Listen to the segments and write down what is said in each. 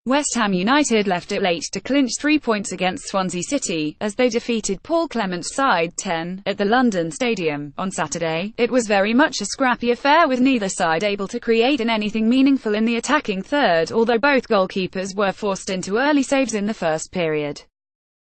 West Ham United left it late to clinch 3 points against Swansea City, as they defeated Paul Clement's side 10, at the London Stadium, on Saturday. It was very much a scrappy affair with neither side able to create anything meaningful in the attacking third, although both goalkeepers were forced into early saves in the first period.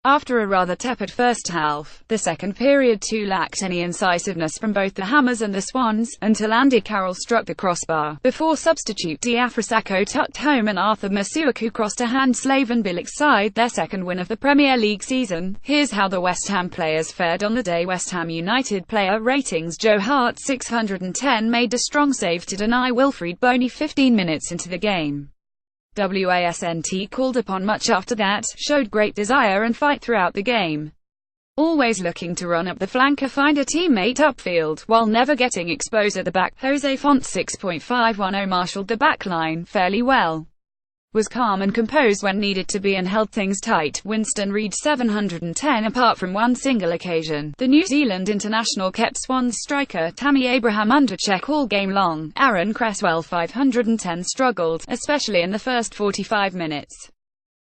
After a rather tepid first half, the second period too lacked any incisiveness from both the Hammers and the Swans, until Andy Carroll struck the crossbar, before substitute Diafra Sakho tucked home and Arthur Masuaku crossed a hand Slaven Bilic's side, their second win of the Premier League season. Here's how the West Ham players fared on the day. West Ham United player ratings: Joe Hart 610 made a strong save to deny Wilfried Boney 15 minutes into the game. Wasnt called upon much after that, showed great desire and fight throughout the game. Always looking to run up the flank or find a teammate upfield, while never getting exposed at the back. Jose Font 6.510 marshalled the backline fairly well. Was calm and composed when needed to be and held things tight. Winston Reid 710. Apart from one single occasion, the New Zealand international kept Swans striker Tammy Abraham under check all game long. Aaron Cresswell 510 struggled, especially in the first 45 minutes.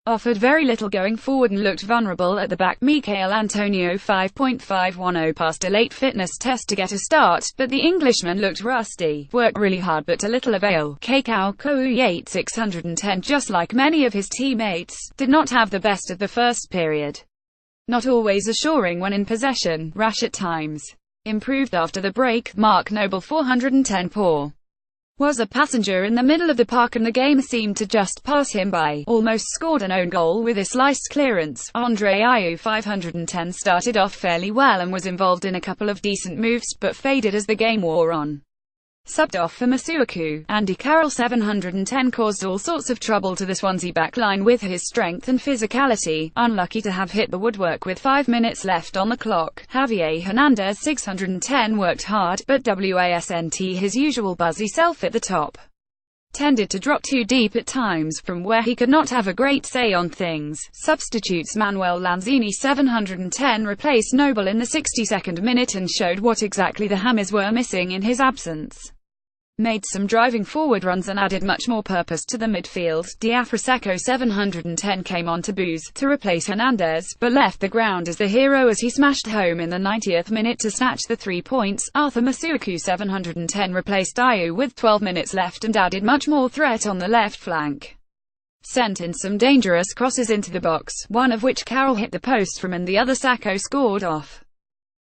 Offered very little going forward and looked vulnerable at the back. Michail Antonio 5.510 passed a late fitness test to get a start, but the Englishman looked rusty. Worked really hard but to little avail. Kakao Kouyaté 610, just like many of his teammates, did not have the best of the first period. Not always assuring when in possession, rash at times. Improved after the break. Mark Noble 410 poor. Was a passenger in the middle of the park and the game seemed to just pass him by. Almost scored an own goal with a sliced clearance. Andre Ayew 510 started off fairly well and was involved in a couple of decent moves, but faded as the game wore on. Subbed off for Masuaku, Andy Carroll 710 caused all sorts of trouble to the Swansea backline with his strength and physicality, unlucky to have hit the woodwork with 5 minutes left on the clock. Javier Hernandez 610 worked hard, but Wasnt, his usual buzzy self at the top, tended to drop too deep at times, from where he could not have a great say on things. Substitutes: Manuel Lanzini 710 replaced Noble in the 62nd minute and showed what exactly the Hammers were missing in his absence. Made some driving forward runs and added much more purpose to the midfield. Diafra Sakho 710 came on to Booze to replace Hernandez, but left the ground as the hero as he smashed home in the 90th minute to snatch the 3 points. Arthur Masuaku 710 replaced Ayew with 12 minutes left and added much more threat on the left flank. Sent in some dangerous crosses into the box, one of which Carroll hit the post from and the other Sakho scored off.